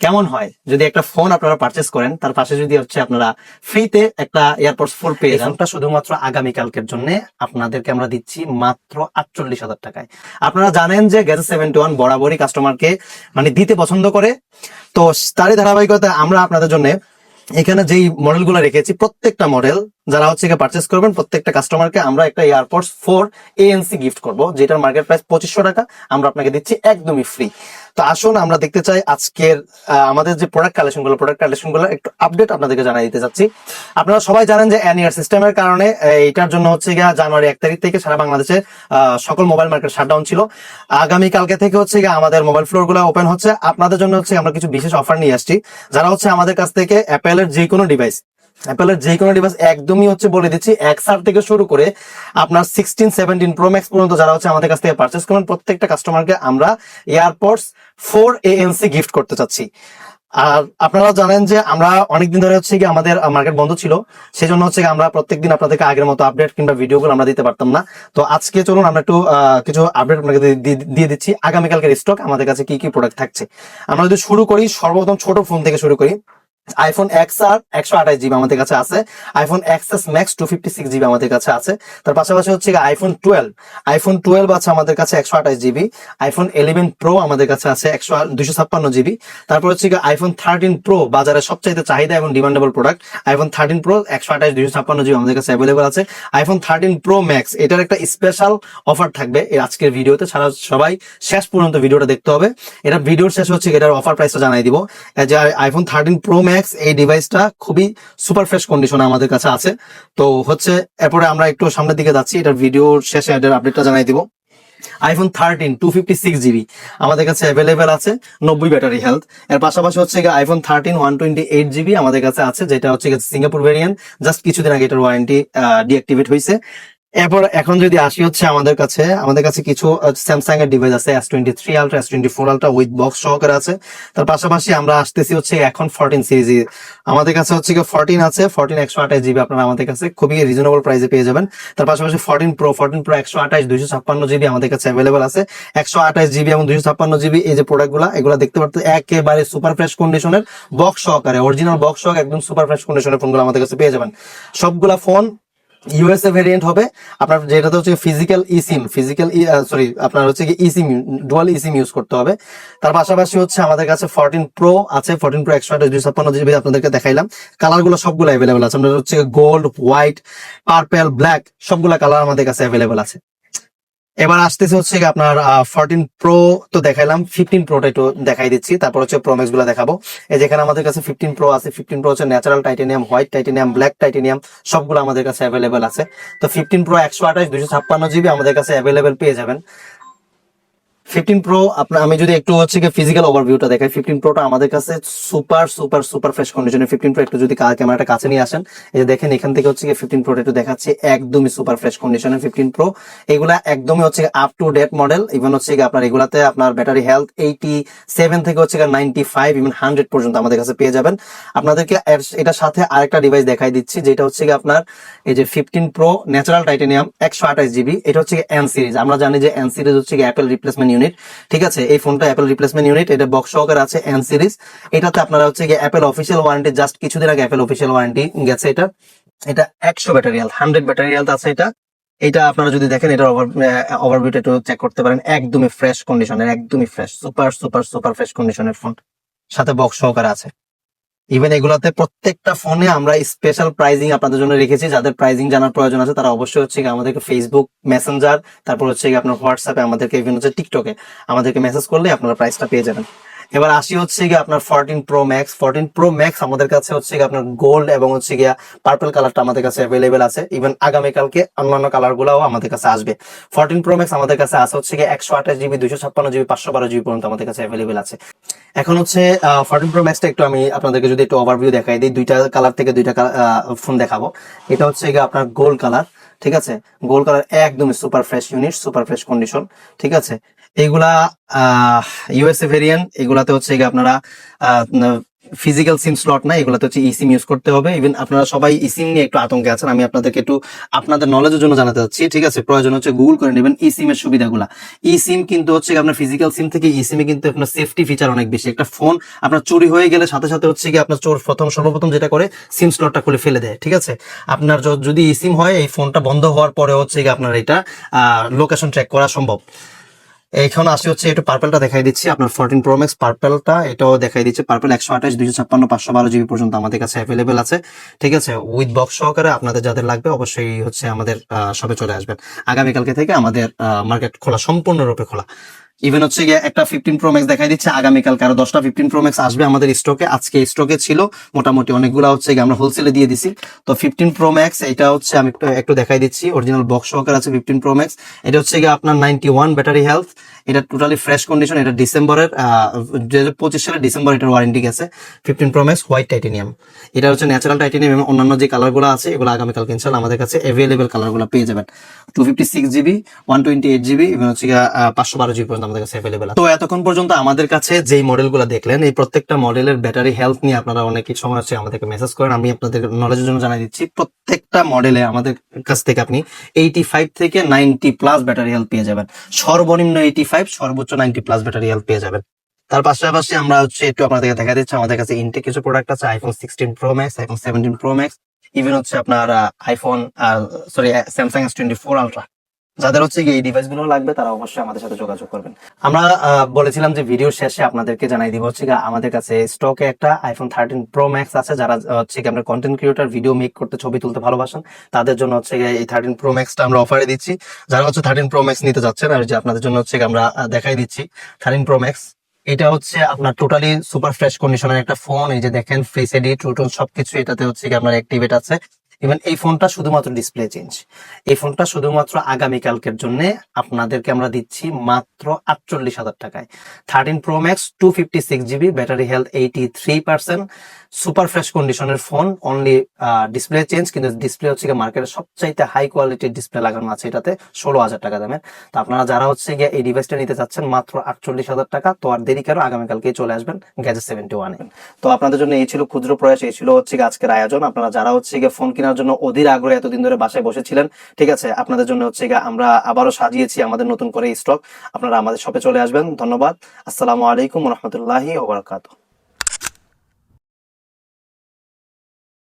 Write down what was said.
কেমন হয় যদি একটা ফোন আপনারা পারচেস করেন, তার পাশে যদি হচ্ছে আপনারা ফ্রিতে একটা এয়ারপডস 4 পেয়ে যান। ফোনটা শুধুমাত্র আগামীকালকের জন্য আপনাদেরকে আমরা দিচ্ছি মাত্র 48,000 টাকায়। আপনারা জানেন যে গ্যাজেট 71 বরাবরই কাস্টমারকে মানে দিতে পছন্দ করে, তো তারই ধারাবাহিকতা আমরা আপনাদের জন্য এখানে যেই মডেলগুলো রেখেছি, প্রত্যেকটা মডেল যারা হচ্ছে পারচেস করবেন প্রত্যেকটা কাস্টমারকে আমরা একটা এয়ারপডস 4 ANC গিফট করব, যেটার মার্কেট প্রাইস 2500 টাকা, আমরা আপনাকে দিচ্ছি একদমই ফ্রি। তো আসুন আমরা দেখতে চাই আজকের আমাদের যে প্রোডাক্ট কালেকশনগুলো একটু আপডেট আপনাদেরকে জানিয়ে দিতে চাচ্ছি। আপনারা সবাই জানেন যে এনইআর সিস্টেমের কারণে এটার জন্য হচ্ছে গিয়ে জানুয়ারি 1 তারিখ থেকে সারা বাংলাদেশে সকল মোবাইল মার্কেট শাটডাউন ছিল। আগামী কালকে থেকে হচ্ছে গিয়ে আমাদের মোবাইল ফ্লোর গুলো ওপেন হচ্ছে। আপনাদের জন্য হচ্ছে আমরা কিছু বিশেষ অফার নিয়ে আসছি। যারা হচ্ছে আমাদের কাছ থেকে অ্যাপেলের যে কোনো ডিভাইস একদমই হচ্ছে বলে দিচ্ছি, XR থেকে শুরু করে আপনার 16, 17 Pro Max পর্যন্ত যারা হচ্ছে আমাদের কাছ থেকে পারচেস করবেন প্রত্যেকটা কাস্টমারকে আমরা এয়ারপডস 4 ANC গিফট করতে চাচ্ছি। আর আপনারা জানেন যে আমরা অনেকদিন ধরে হচ্ছে কি আমাদের মার্কেট বন্ধ ছিল, সেই জন্য হচ্ছে আমরা প্রত্যেকদিন আপনাদেরকে আগের মতো আপডেট কিংবা ভিডিওগুলো আমরা দিতে পারতাম না। তো আজকে চলুন আমরা একটু কিছু আপডেট আপনাকে দিয়ে দিচ্ছি আগামীকালকের স্টক আমাদের কাছে কি কি প্রোডাক্ট থাকছে। আমরা যদি শুরু করি সর্বপ্রথম ছোট ফোন থেকে শুরু করি। আইফোন XR 128GB আমাদের কাছে আছে, আইফোন XS Max 256GB আমাদের কাছে আছে। তার পাশাপাশি হচ্ছে আইফোন 12 আছে আমাদের কাছে 128GB, আইফোন 11 Pro আমাদের কাছে আছে 256GB। তারপর হচ্ছে আইফোন 13 Pro বাজারে সবচাইতে চাহিদা এবং demandable product, iPhone 13 Pro 128 256GB আমাদের কাছে অ্যাভেলেবল আছে। আইফোন 13 Pro Max এটার একটা স্পেশাল অফার থাকবে এই আজকের ভিডিওতে, সবাই শেষ পর্যন্ত ভিডিওটা দেখতে হবে। এটা ভিডিওর শেষে হচ্ছে এটার অফার প্রাইসটা জানাই দিব। যে আইফোন 13 Pro Max এই ডিভাইসটা খুবই সুপার ফ্রেশ কন্ডিশনে আমাদের কাছে আছে। তো হচ্ছে এরপরে আমরা একটু সামনের দিকে যাচ্ছি, এটার ভিডিওর শেষে এটার আপডেটটা জানাই দিব। আইফোন 13 256GB আমাদের কাছে অ্যাভেলেবেল আছে, 90 ব্যাটারি হেলথ। এর পাশাপাশি হচ্ছে আইফোন 13 128GB আমাদের কাছে আছে, যেটা হচ্ছে সিঙ্গাপুর ভেরিয়েন্ট, জাস্ট কিছুদিন আগে এটার ওয়ারেন্টি ডিঅ্যাক্টিভেট হয়েছে। এরপর এখন যদি আসি হচ্ছে আমাদের কাছে কিছু স্যামসাং এর ডিভাইস আছে, S23 Ultra, S24 Ultra with box সহকারে আছে। তার পাশাপাশি আমরা আসতেছি হচ্ছে এখন 14 সিরিজ আমাদের কাছে হচ্ছে 14 আছে, 14 128GB আপনারা আমাদের কাছে খুবই রিজনেবল প্রাইসে পেয়ে যাবেন। তার পাশাপাশি 14 Pro 128 256GB আমাদের কাছে অ্যাভেলেবল আছে, 128GB এবং 256GB। এই যে প্রোডাক্টগুলো এগুলো দেখতে পাচ্ছেন একেবারে সুপার ফ্রেশ কন্ডিশনের বক্স সহকারে, অরিজিনাল বক্স সহ একদম সুপার ফ্রেশ কন্ডিশনের ফোনগুলো আমাদের কাছে পেয়ে যাবেন। সবগুলা ফোন ইউএসএ ভেরিয়েন্ট হবে আপনার, যেটাতে হচ্ছে আপনার হচ্ছে কি ইসিম, ডুয়াল ইসিম ইউজ করতে হবে। তার পাশাপাশি হচ্ছে আমাদের কাছে 14 Pro আছে, 14 Pro 128 256GB আপনাদেরকে দেখাইলাম। কালার গুলো সবগুলো অ্যাভেলেবল আছে, আমাদের হচ্ছে গোল্ড, হোয়াইট, পার্পল, ব্ল্যাক সবগুলা কালার আমাদের কাছে অ্যাভেলেবল আছে। এবার আসতেছে হচ্ছে আপনার 14 Pro তো দেখাইলাম, 15 Pro টা একটু দেখাই দিচ্ছি, তারপর হচ্ছে Pro Max গুলো দেখাবো। এই যেখানে আমাদের কাছে 15 Pro আছে, 15 Pro হচ্ছে natural titanium, white titanium, black titanium সবগুলো আমাদের কাছে অ্যাভেলেবেল আছে। তো 15 Pro 128 256GB আমাদের কাছে অ্যাভেলেবেল পেয়ে যাবেন। 15 Pro আপনার আমি যদি একটু হচ্ছে ফিজিক্যাল ওভারভিউটা দেখাই, 15 Pro টা আমাদের কাছে সুপার সুপার সুপার ফ্রেশ কন্ডিশনে। 15 Pro একটু যদি ক্যামেরাটা কাছে নিয়ে আসেন, এই যে দেখেন এখান থেকে হচ্ছে 15 Pro একটু দেখাচ্ছি, একদমই সুপার ফ্রেশ কন্ডিশনে 15 Pro। এগুলা একদমই হচ্ছে up to date model. Even হচ্ছে আপনার এগুলাতে আপনার ব্যাটারি হেলথ 87 থেকে হচ্ছে 95 ইভেন 100 পর্যন্ত আমাদের কাছে পেয়ে যাবেন। আপনাদেরকে এটার সাথে আরেকটা ডিভাইস দেখাই দিচ্ছি, যেটা হচ্ছে আপনার এই যে 15 Pro ন্যাচারাল টাইটেনিয়াম 128GB। এটা হচ্ছে এন সিরিজ। আমরা জানি যে এন সিরিজ হচ্ছে অ্যাপেল রিপ্লেসমেন্ট ইউনিট, ঠিক আছে? এই ফোনটা অ্যাপেল রিপ্লেসমেন্ট ইউনিট, এটা বক্স সহকারে আছে এন সিরিজ। এটাতে আপনারা হচ্ছে অ্যাপেল অফিসিয়াল ওয়ারেন্টি, জাস্ট কিছুদিন আগে অ্যাপেল অফিসিয়াল ওয়ারেন্টি গেছে। এটা 100 ব্যাটারি হেলথ, 100 ব্যাটারি হেলথ আছে এটা আপনারা যদি দেখেন এটার ওভারভিউটা একটু চেক করতে পারেন, একদমই ফ্রেশ কন্ডিশনের, একদমই fresh, super super super fresh কন্ডিশনের ফোন, সাথে বক্স সহকারে আছে। ইভেন এগুলাতে প্রত্যেকটা ফোনে আমরা স্পেশাল প্রাইজিং আপনাদের জন্য রেখেছি। যাদের প্রাইজিং জানার প্রয়োজন আছে তারা অবশ্যই হচ্ছে আমাদেরকে ফেসবুক মেসেঞ্জার, তারপর হচ্ছে আপনার হোয়াটসঅ্যাপে, আমাদেরকে ইভেন হচ্ছে টিকটকে আমাদেরকে মেসেজ করলে আপনারা প্রাইসটা পেয়ে যাবেন। এবার আসি হচ্ছে আপনার 14 Pro Max। 14 Pro Max আমাদের কাছে হচ্ছে আপনার গোল্ড এবং হচ্ছে পার্পল কালারটা আমাদের কাছে অ্যাভেলেবেল আছে। ইভেন আগামীকালকে অন্যান্য কালার গুলাও আমাদের কাছে আসবে। 14 Pro Max আমাদের কাছে আছে হচ্ছে 128GB 256GB 512GB পর্যন্ত আমাদের কাছে অ্যাভেলেবেল আছে। এখন হচ্ছে 14 Pro Max টা একটু আমি আপনাদেরকে যদি একটু ওভারভিউ দেখাই দিই, দুইটা কালার থেকে দুইটা ফোন দেখাবো। এটা হচ্ছে আপনার গোল্ড কালার, ঠিক আছে? গোল্ড কালার একদমই super fresh unit, super fresh condition, ঠিক আছে? এইগুলা ইউএসএ ভেরিয়েন্ট, এগুলাতে হচ্ছে আপনারা ফিজিক্যাল সিম স্লট না, এগুলোতে হচ্ছে ই সিম ইউজ করতে হবে। ইভেন আপনারা সবাই ই সিম নিয়ে একটু আতঙ্কে আছেন, আমি আপনাদেরকে একটু আপনাদের নলেজের জন্য জানাতে চাচ্ছি, ঠিক আছে? প্রয়োজন হচ্ছে গুগল করে নেবেন ই সিম এর সুবিধাগুলা। ই সিম কিন্তু হচ্ছে আপনার ফিজিক্যাল সিম থেকে ই সিমে কিন্তু আপনার সেফটি ফিচার অনেক বেশি। একটা ফোন আপনার চুরি হয়ে গেলে সাথে সাথে হচ্ছে কি আপনার চোর সর্বপ্রথম যেটা করে সিম স্লটটা খুলে ফেলে দেয়, ঠিক আছে? আপনার যদি ই সিম হয়, এই ফোনটা বন্ধ হওয়ার পরে হচ্ছে কি আপনার এটা লোকেশন ট্র্যাক করা সম্ভব। এখন আসি হচ্ছে একটু পার্পেলটা দেখাই দিচ্ছি, আপনার 14 প্রো ম্যাক্স পার্পেলটা এটাও দেখাই দিচ্ছে। পার্পেল 128, 256, 512 জিবি পর্যন্ত আমাদের কাছে অ্যাভেলেবেল আছে, ঠিক আছে? উইথ বক্স সহকারে। আপনাদের যাদের লাগবে অবশ্যই হচ্ছে আমাদের শপে চলে আসবেন। আগামীকালকে থেকে আমাদের মার্কেট খোলা, সম্পূর্ণরূপে খোলা। ইভেন হচ্ছে গিয়ে একটা 15 প্রো ম্যাক্স দেখাই দিচ্ছে, আগামীকালকে আরো 10টা 15 প্রো ম্যাক্স আসবে আমাদের স্টকে। আজকে স্টকে ছিল মোটামুটি অনেকগুলো, হচ্ছে গিয়ে আমরা হোলসেলে দিয়ে দিছি। তো 15 প্রো ম্যাক্স এটা হচ্ছে আমি একটু দেখাই দিচ্ছি, অরিজিনাল বক্স সহকারে আছে 15 প্রো ম্যাক্স। এটা হচ্ছে গিয়ে আপনার 91 ব্যাটারি হেলথ, এটা টোটালি ফ্রেশ কন্ডিশন। এটা ডিসেম্বরের 2025 সালের ডিসেম্বর এটার ওয়ারেন্টি গেছে। 15 প্রো ম্যাক্স হোয়াইট টাইটেনিয়াম, এটা হচ্ছে ন্যাচারাল টাইটেনিয়াম এবং অন্যান্য যে কালারগুলো আছে এগুলো আগামীকালকে ইনশাআল্লাহ আমাদের কাছে অ্যাভেলেবেল কালারগুলো পেয়ে যাবেন। 256 জিবি, 128 জিবি এবং হচ্ছে 512 জিবি পর্যন্ত আমাদের কাছে অ্যাভেলেবেল আছে। তো এতক্ষণ পর্যন্ত আমাদের কাছে যেই মডেলগুলো দেখলেন, এই প্রত্যেকটা মডেলের ব্যাটারি হেলথ নিয়ে আপনারা অনেকই সময় হচ্ছে আমাদেরকে মেসেজ করেন। আমি আপনাদের নলেজের জন্য জানাই দিচ্ছি, প্রত্যেকটা মডেলে আমাদের কাছ থেকে আপনি 85 থেকে 90 প্লাস ব্যাটারি হেলথ পেয়ে যাবেন। সর্বনিম্ন 85, সর্বোচ্চ 90 প্লাস ব্যাটারি হেলথ পেয়ে যাবেন। তার পাশাপাশি আমরা হচ্ছে একটু আপনাদেরকে দেখা দিচ্ছি, আমাদের কাছে ইনটেক কিছু প্রোডাক্ট আছে, iPhone 16 pro max, iPhone 17 pro max, even হচ্ছে আপনার আইফোন স্যামসাং S24 আলট্রা। যাদের হচ্ছে এই ডিভাইস গুলো লাগবে তারা অবশ্যই আমাদের সাথে যোগাযোগ করবেন। আমরা বলেছিলাম যে ভিডিও শেষে আপনাদেরকে জানাই দিব হচ্ছে আমাদের কাছে স্টকে একটা আইফোন 13 প্রো ম্যাক্স আছে। যারা হচ্ছে আমরা কন্টেন্ট ক্রিয়েটর, ভিডিও মেক করতে, ছবি তুলতে ভালোবাসেন, তাদের জন্য হচ্ছে এই 13 প্রো ম্যাক্সটা আমরা অফারে দিচ্ছি। যারা হচ্ছে 13 প্রো ম্যাক্স নিতে যাচ্ছেন, আর যে আপনাদের জন্য হচ্ছে আমরা দেখাই দিচ্ছি 13 প্রো ম্যাক্স। এটা হচ্ছে আপনার টোটালি সুপার ফ্রেশ কন্ডিশনের একটা ফোন। এই যে দেখেন, ফেস আইডি, ট্রুটোন সবকিছু এটাতে হচ্ছে আপনার অ্যাক্টিভেট আছে। ইভেন এই ফোনটা শুধুমাত্র ডিসপ্লে চেঞ্জ, এই ফোনটা শুধুমাত্র আগামীকালকের জন্য আপনাদেরকে আমরা দিচ্ছি মাত্র 48,000 টাকায়। 13 pro max, 256 GB, battery health 83%, super fresh কন্ডিশনের ফোন। অনলি ডিসপ্লে চেঞ্জ, কিন্তু ডিসপ্লে হচ্ছে মার্কেটের সবচাইতে হাই কোয়ালিটির ডিসপ্লে লাগানো আছে এটাতে, 16,000 টাকা দামের। তো আপনারা যারা হচ্ছে গিয়ে এই ডিভাইসটা নিতে চাচ্ছেন মাত্র 48,000 টাকা, তো আর দেরি কেন, আগামীকালকেই চলে আসবেন গ্যাজেট 71 এ। তো আপনাদের জন্য এই ছিল ক্ষুদ্র প্রয়াস, এই ছিল হচ্ছে আজকের আয়োজন। আপনারা যারা হচ্ছে গিয়ে ফোন কেনার জন্য অধীর আগ্রহে এতদিন ধরে বাসায় বসেছিলেন, ঠিক আছে, আপনাদের জন্য হচ্ছে আমরা আবারও সাজিয়েছি আমাদের নতুন করে স্টক। আপনারা আমাদের শপে চলে আসবেন। ধন্যবাদ। আসসালামু আলাইকুম ওয়া রাহমাতুল্লাহি ওয়া বারাকাতুহু।